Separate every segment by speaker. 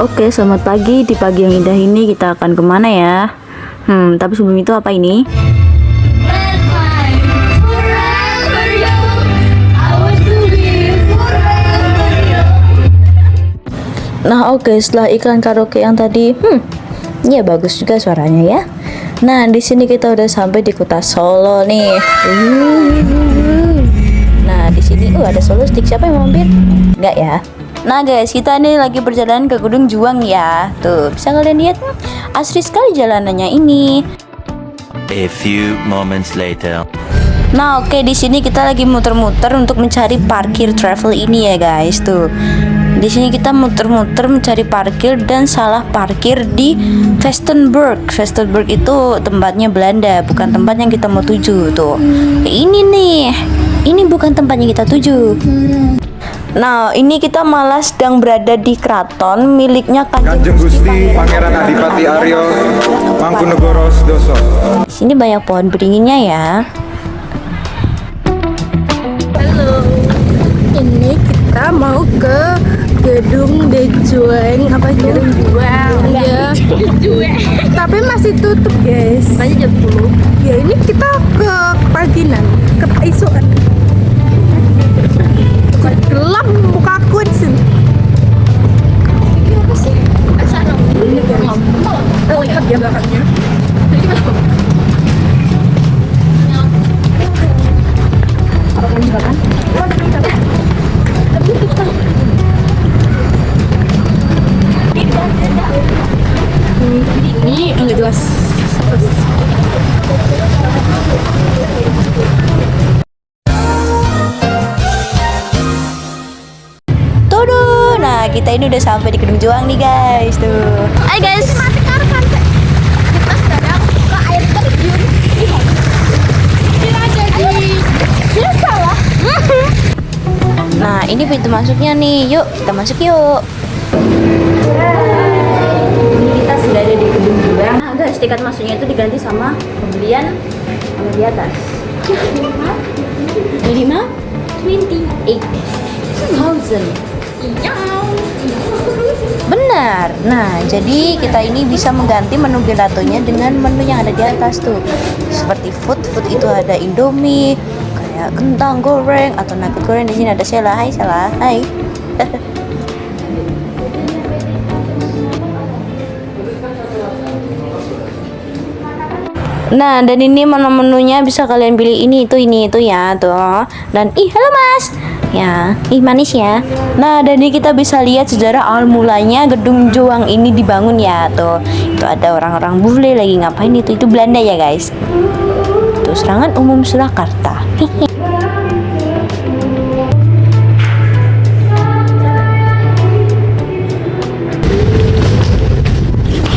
Speaker 1: Oke, selamat pagi. Di pagi yang indah ini kita akan kemana ya? Tapi sebelum itu apa ini? Nah oke, setelah iklan karaoke yang tadi, ya bagus juga suaranya ya. Nah di sini kita udah sampai di kota Solo nih. Nah di sini, ada Solo Stick. Siapa yang mau mampir? Enggak ya. Nah guys, kita nih lagi berjalan ke Gedung Juang ya. Tuh, bisa kalian lihat, asri sekali jalanannya ini.
Speaker 2: A few moments later.
Speaker 1: Nah oke, di sini kita lagi muter-muter untuk mencari parkir travel ini ya guys. Tuh, di sini kita muter-muter mencari parkir dan salah parkir di Vestenberg. Vestenberg itu tempatnya Belanda, bukan tempat yang kita mau tuju. Tuh, ini nih, ini bukan tempat yang kita tuju. Nah, ini kita malah sedang berada di keraton miliknya
Speaker 3: Kanjeng Gusti Pangeran Adipati Aryo Mangkunegoro Sedoso.
Speaker 1: Di sini banyak pohon beringinnya ya.
Speaker 4: Halo, ini kita mau ke Gedung Dejuang apa itu? Ya. Tapi masih tutup guys. Masih jam 10. Ya ini kita ke Paginan, ke Isuan. Gelap mukaku di sini. Ini apa sih? Sana. Oh lihat dia belakangnya. Ini enggak jelas.
Speaker 1: Tuduh, nah kita ini udah sampai di Gedung Juang nih guys. Tuh, hai guys.
Speaker 4: Kita sedang ke air terjun. Kita ada di desa lah.
Speaker 1: Nah ini pintu masuknya nih. Yuk kita masuk yuk. Ini kita sudah ada di Gedung Juang. Nah guys, tiket masuknya itu diganti sama pembelian di atas. Jadi mah 28,000. Benar. Nah, jadi kita ini bisa mengganti menu gelatonya dengan menu yang ada di atas tuh. Seperti food itu ada Indomie, kayak kentang goreng atau nugget goreng. Di sini ada Sheila. Hai Sheila. Hai. Nah, dan ini menu-menunya bisa kalian pilih ini itu ya tuh. Dan halo Mas. Ya, manis ya. Nah, dan ini kita bisa lihat sejarah awal mulanya Gedung Juang ini dibangun ya tuh. Itu ada orang-orang bule lagi ngapain itu Belanda ya guys. Tuh serangan umum Surakarta.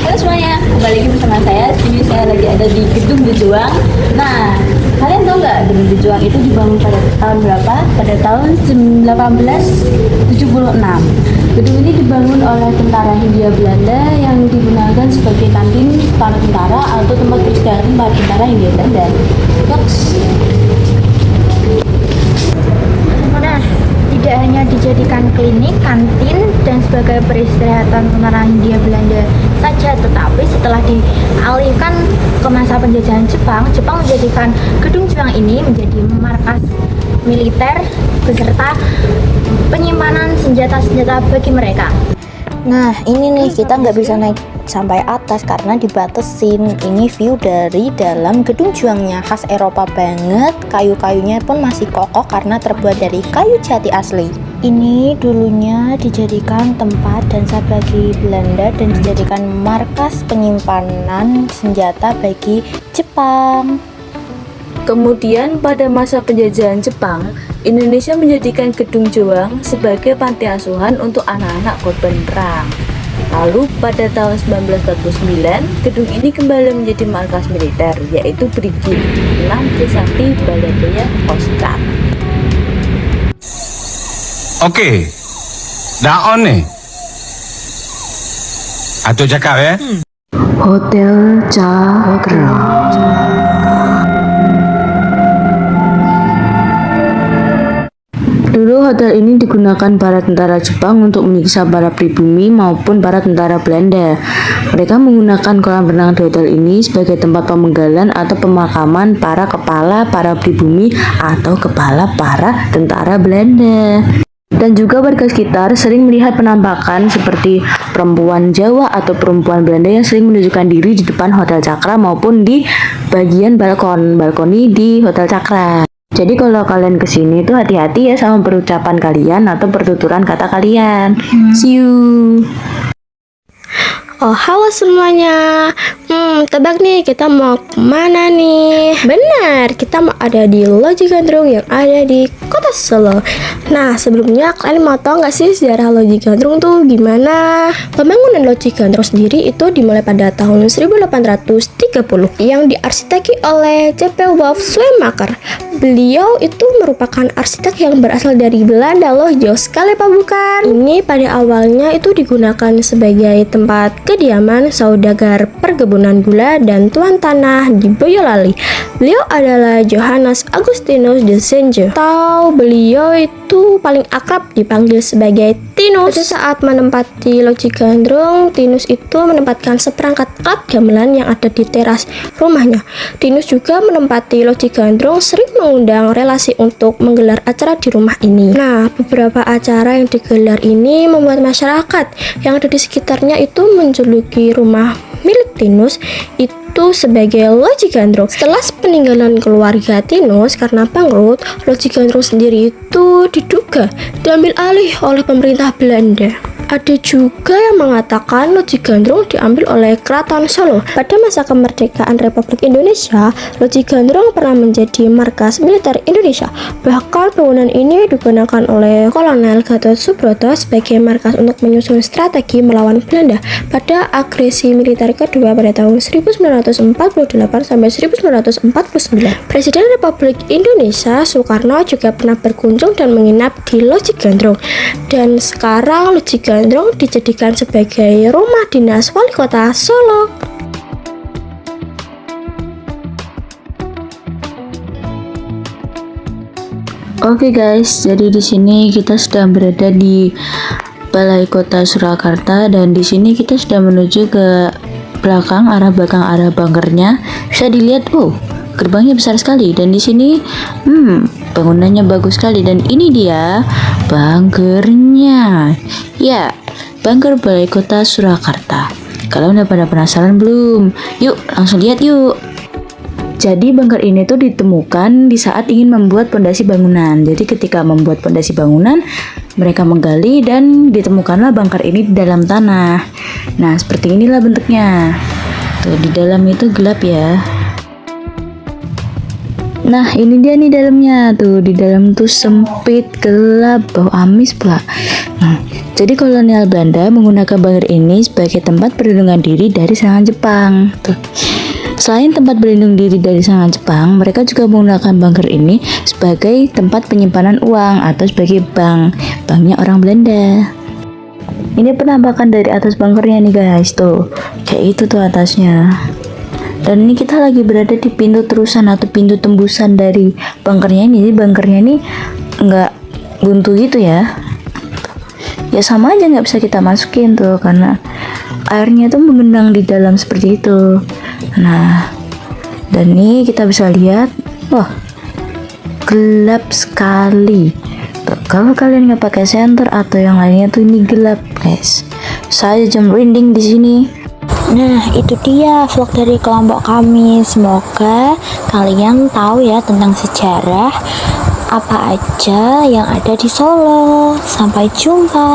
Speaker 1: Halo semuanya, kembali lagi bersama saya. Sini saya lagi ada di Gedung Juang. Nah, kalian tahu nggak Gedung Juang itu dibangun pada tahun berapa? Pada tahun 1876. Gedung ini dibangun oleh tentara Hindia Belanda yang digunakan sebagai kantin para tentara atau tempat peristirahatan para tentara Hindia Belanda. Yoks.
Speaker 4: Nah, tidak hanya dijadikan klinik, kantin, dan sebagai peristirahatan tentara Hindia Belanda saja, tetapi setelah dialihkan ke masa penjajahan Jepang menjadikan Gedung Juang ini menjadi markas militer beserta penyimpanan senjata-senjata bagi mereka.
Speaker 1: Nah ini nih kita nggak bisa naik sampai atas karena dibatasin. Ini view dari dalam Gedung Juangnya, khas Eropa banget. Kayu-kayunya pun masih kokoh karena terbuat dari kayu jati asli. Ini dulunya dijadikan tempat dansa bagi Belanda dan dijadikan markas penyimpanan senjata bagi Jepang. Kemudian pada masa penjajahan Jepang, Indonesia menjadikan Gedung Juang sebagai panti asuhan untuk anak-anak korban perang. Lalu pada tahun 1949, gedung ini kembali menjadi markas militer, yaitu Brigif 6 Trisakti Baladaya Kostrad.
Speaker 5: Oke, dah on nih. Atau cakap ya?
Speaker 1: Hotel Cakra. Dulu
Speaker 6: hotel ini digunakan para tentara Jepang untuk menyiksa para pribumi maupun para tentara Belanda. Mereka menggunakan kolam renang di hotel ini sebagai tempat pemenggalan atau pemakaman para kepala para pribumi atau kepala para tentara Belanda. Dan juga warga sekitar sering melihat penampakan seperti perempuan Jawa atau perempuan Belanda yang sering menunjukkan diri di depan Hotel Cakra maupun di bagian balkoni di Hotel Cakra. Jadi kalau kalian kesini tuh hati-hati ya sama perucapan kalian atau pertuturan kata kalian. See you.
Speaker 7: Oh, halo semuanya. Tebak nih kita mau kemana nih? Benar, kita mau ada di Loji Gandrung yang ada di Kota Solo. Nah, sebelumnya kalian mau tahu nggak sih sejarah Loji Gandrung tuh gimana? Pembangunan Loji Gandrung sendiri itu dimulai pada tahun 1830 yang diarsiteki oleh C.P. Wolf Schumacher. Beliau itu merupakan arsitek yang berasal dari Belanda loh, jauh sekali Pak bukan? Ini pada awalnya itu digunakan sebagai tempat kediaman saudagar perkebunan gula dan tuan tanah di Boyolali. Beliau adalah Johannes Augustinus de Senje. Atau beliau itu paling akrab dipanggil sebagai Tinus. Pada saat menempati Loji Gandrung, Tinus itu menempatkan seperangkat alat gamelan yang ada di teras rumahnya. Tinus juga menempati Loji Gandrung sering mengundang relasi untuk menggelar acara di rumah ini. Nah, beberapa acara yang digelar ini membuat masyarakat yang ada di sekitarnya itu menjuluki rumah milik Tinus itu sebagai Loji Gandrung. Setelah peninggalan keluarga Tinus karena bangkrut, Loji Gandrung sendiri itu diduga diambil alih oleh pemerintah Belanda. Ada juga yang mengatakan Loji Gandrung diambil oleh Keraton Solo. Pada masa kemerdekaan Republik Indonesia, Loji Gandrung pernah menjadi markas militer Indonesia. Bahkan bangunan ini digunakan oleh Kolonel Gatot Subroto sebagai markas untuk menyusun strategi melawan Belanda pada agresi militer kedua pada tahun 1948 sampai 1949. Presiden Republik Indonesia Soekarno juga pernah berkunjung dan menginap di Loji Gandrung. Dan sekarang Loji Gandrung dijadikan sebagai rumah dinas wali kota Solo.
Speaker 6: Oke guys, jadi di sini kita sedang berada di Balai Kota Surakarta dan di sini kita sudah menuju ke belakang arah bunkernya. Bisa dilihat, gerbangnya besar sekali dan di sini bangunannya bagus sekali dan ini dia bunkernya. Ya, bunker Balai Kota Surakarta. Kalian udah pada penasaran belum? Yuk, langsung lihat yuk. Jadi bunker ini tuh ditemukan di saat ingin membuat pondasi bangunan. Jadi ketika membuat pondasi bangunan, mereka menggali dan ditemukanlah bunker ini di dalam tanah. Nah, seperti inilah bentuknya. Tuh, di dalam itu gelap ya. Nah, ini dia nih dalamnya. Tuh, di dalam tuh sempit, gelap, bau amis pula. Jadi kolonial Belanda menggunakan bunker ini sebagai tempat perlindungan diri dari serangan Jepang. Tuh. Selain tempat berlindung diri dari serangan Jepang, mereka juga menggunakan bunker ini sebagai tempat penyimpanan uang atau sebagai banknya orang Belanda. Ini penampakan dari atas bunkernya nih guys, tuh kayak itu tuh atasnya. Dan ini kita lagi berada di pintu terusan atau pintu tembusan dari bunkernya ini. Jadi bunkernya ini nggak buntu gitu ya. Ya sama aja nggak bisa kita masukin tuh karena airnya tuh menggenang di dalam seperti itu. Nah, dan ini kita bisa lihat, wah, gelap sekali. Tuh, kalau kalian nggak pakai senter atau yang lainnya tuh ini gelap, guys. Saya jam merinding di sini.
Speaker 1: Nah, itu dia vlog dari kelompok kami. Semoga kalian tahu ya tentang sejarah apa aja yang ada di Solo. Sampai jumpa.